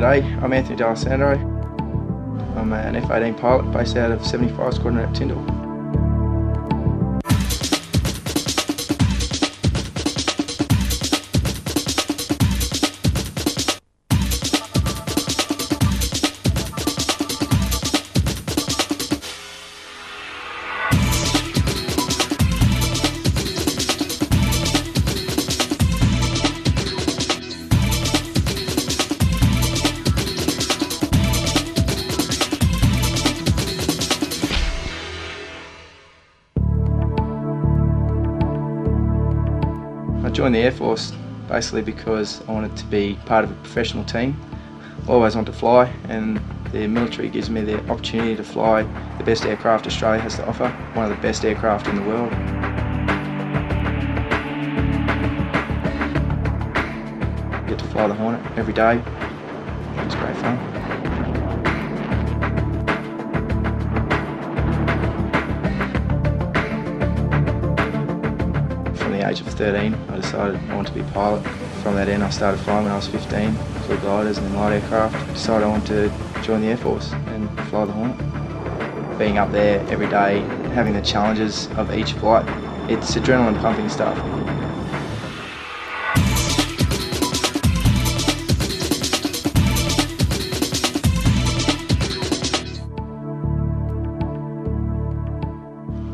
G'day, I'm Anthony D'Alessandro. I'm an F-18 pilot based out of 75 Squadron at Tyndall. I joined the Air Force basically because I wanted to be part of a professional team. I always wanted to fly, and the military gives me the opportunity to fly the best aircraft Australia has to offer, one of the best aircraft in the world. I get to fly the Hornet every day. It's great fun. From the age of 13, I decided I wanted to be a pilot. From that end, I started flying when I was 15, flew gliders and then light aircraft. Decided I wanted to join the Air Force and fly the Hornet. Being up there every day, having the challenges of each flight, it's adrenaline pumping stuff.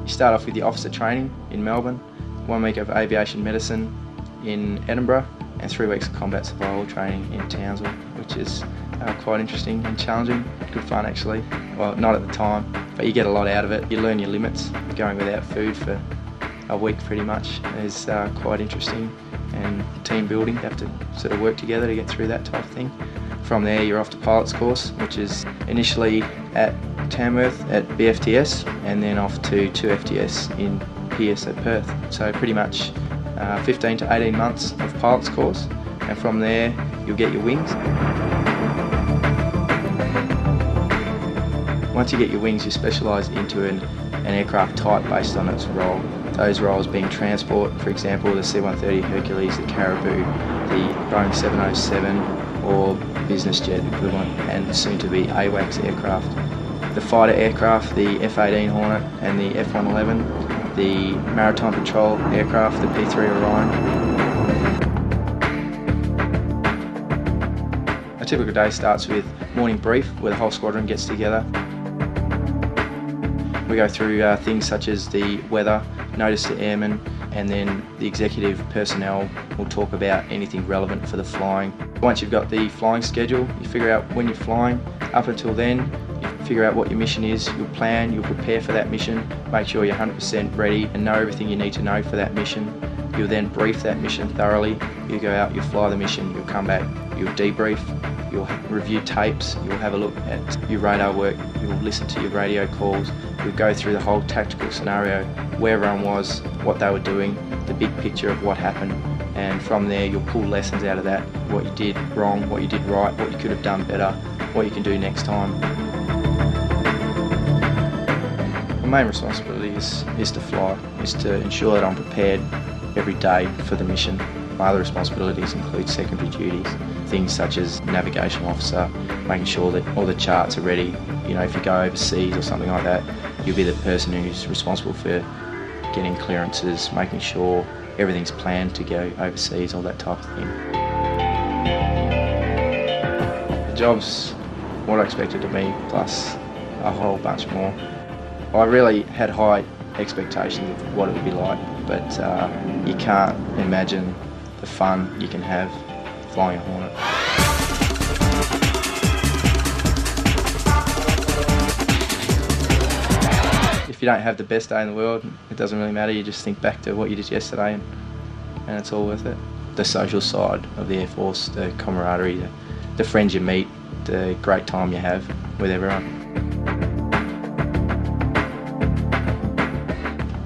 You start off with your officer training in Melbourne, 1 week of aviation medicine in Edinburgh, and 3 weeks of combat survival training in Townsville, which is quite interesting and challenging. Good fun actually. Well, not at the time, but you get a lot out of it. You learn your limits. Going without food for a week pretty much is quite interesting, and team building. You have to sort of work together to get through that type of thing. From there you're off to pilot's course, which is initially at Tamworth at BFTS and then off to 2FTS in PS at Perth. So pretty much 15 to 18 months of pilot's course, and from there you'll get your wings. Once you get your wings, you specialise into an aircraft type based on its role. Those roles being transport, for example the C-130 Hercules, the Caribou, the Boeing 707 or business jet equivalent, and soon to be AWACS aircraft. The fighter aircraft, the F-18 Hornet and the F-111, the maritime patrol aircraft, the P-3 Orion. A typical day starts with morning brief where the whole squadron gets together. We go through things such as the weather, notice to airmen, and then the executive personnel will talk about anything relevant for the flying. Once you've got the flying schedule, you figure out when you're flying. Up until then, you figure out what your mission is, you'll plan, you'll prepare for that mission, make sure you're 100% ready and know everything you need to know for that mission. You'll then brief that mission thoroughly. You go out, you fly the mission, you'll come back, you'll debrief, you'll review tapes, you'll have a look at your radar work, you'll listen to your radio calls, you'll go through the whole tactical scenario, where everyone was, what they were doing, the big picture of what happened, and from there you'll pull lessons out of that, what you did wrong, what you did right, what you could have done better, what you can do next time. My main responsibility is to fly, is to ensure that I'm prepared every day for the mission. My other responsibilities include secondary duties, things such as navigational officer, making sure that all the charts are ready. You know, if you go overseas or something like that, you'll be the person who's responsible for getting clearances, making sure everything's planned to go overseas, all that type of thing. The job's what I expected to be, plus a whole bunch more. I really had high expectations of what it would be like, but you can't imagine the fun you can have flying a Hornet. If you don't have the best day in the world, it doesn't really matter. You just think back to what you did yesterday and it's all worth it. The social side of the Air Force, the camaraderie, the friends you meet, the great time you have with everyone.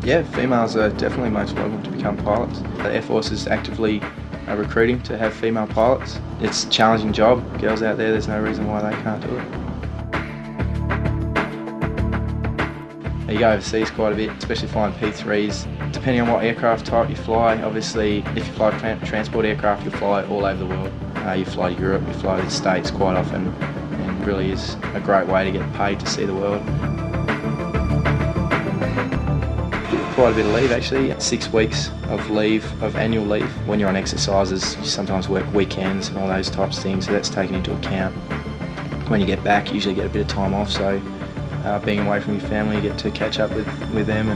Yeah, females are definitely most welcome to become pilots. The Air Force is actively recruiting to have female pilots. It's a challenging job. Girls out there, there's no reason why they can't do it. You go overseas quite a bit, especially flying P3s. Depending on what aircraft type you fly, obviously if you fly transport aircraft, you'll fly all over the world. You fly to Europe, you fly to the States quite often, and really is a great way to get paid to see the world. Quite a bit of leave actually, 6 weeks of leave, of annual leave. When you're on exercises, you sometimes work weekends and all those types of things, so that's taken into account. When you get back, you usually get a bit of time off, so being away from your family, you get to catch up with them.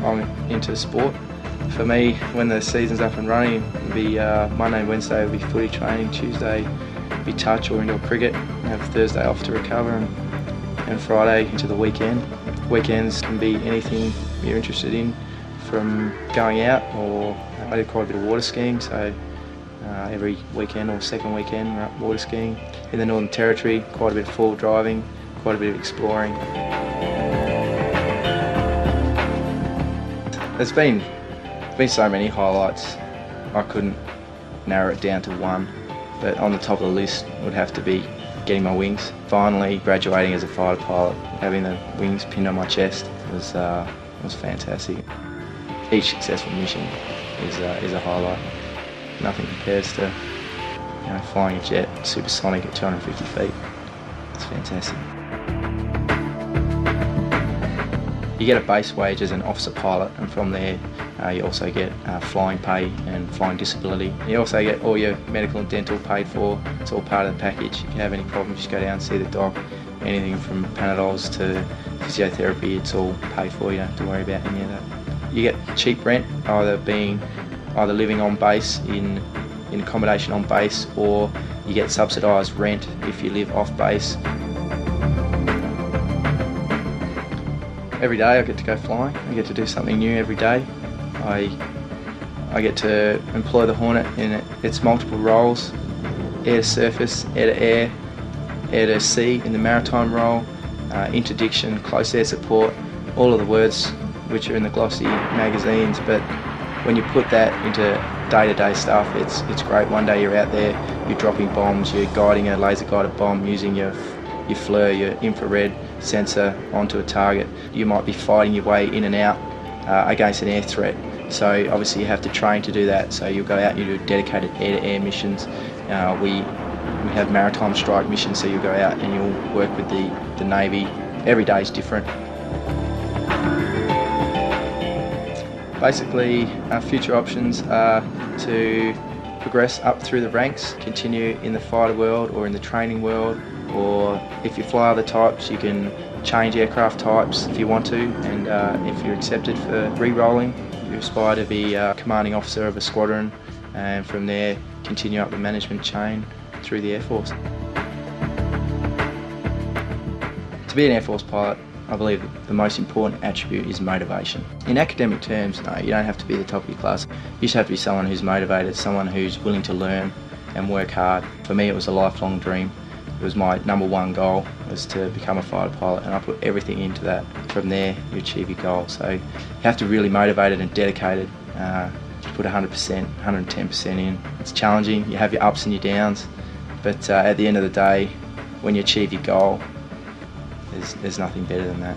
I'm into sport. For me, when the season's up and running, it'll be Monday and Wednesday will be footy training, Tuesday will be touch or indoor cricket, have Thursday off to recover, and Friday into the weekend. Weekends can be anything you're interested in, from going out, or I did quite a bit of water skiing, so every weekend or second weekend we're up water skiing. In the Northern Territory, quite a bit of four-wheel driving, quite a bit of exploring. There's been so many highlights, I couldn't narrow it down to one, but on the top of the list would have to be getting my wings. Finally graduating as a fighter pilot, having the wings pinned on my chest was fantastic. Each successful mission is a highlight. Nothing compares to flying a jet supersonic at 250 feet. It's fantastic. You get a base wage as an officer pilot, and from there you also get flying pay and flying disability. You also get all your medical and dental paid for. It's all part of the package. If you have any problems, just go down and see the doc. Anything from Panadols to physiotherapy, it's all paid for. You don't have to worry about any of that. You get cheap rent, either living on base in accommodation on base, or you get subsidised rent if you live off base. Every day I get to go flying. I get to do something new every day. I get to employ the Hornet in its multiple roles: air to surface, air to air, air to sea in the maritime role, interdiction, close air support, all of the words which are in the glossy magazines, but when you put that into day-to-day stuff, it's great. One day you're out there, you're dropping bombs, you're guiding a laser-guided bomb using your FLIR, your infrared sensor onto a target. You might be fighting your way in and out against an air threat. So obviously you have to train to do that. So you'll go out and you do dedicated air-to-air missions. We have maritime strike missions, so you'll go out and you'll work with the Navy. Every day is different. Basically, our future options are to progress up through the ranks, continue in the fighter world or in the training world, or if you fly other types, you can change aircraft types if you want to, and if you're accepted for re-rolling, you aspire to be a commanding officer of a squadron, and from there continue up the management chain through the Air Force. To be an Air Force pilot, I believe the most important attribute is motivation. In academic terms, no, you don't have to be the top of your class. You just have to be someone who's motivated, someone who's willing to learn and work hard. For me, it was a lifelong dream. It was my #1 goal, was to become a fighter pilot, and I put everything into that. From there, you achieve your goal. So you have to be really motivated and dedicated. Put 100%, 110% in. It's challenging, you have your ups and your downs, but at the end of the day, when you achieve your goal, there's nothing better than that.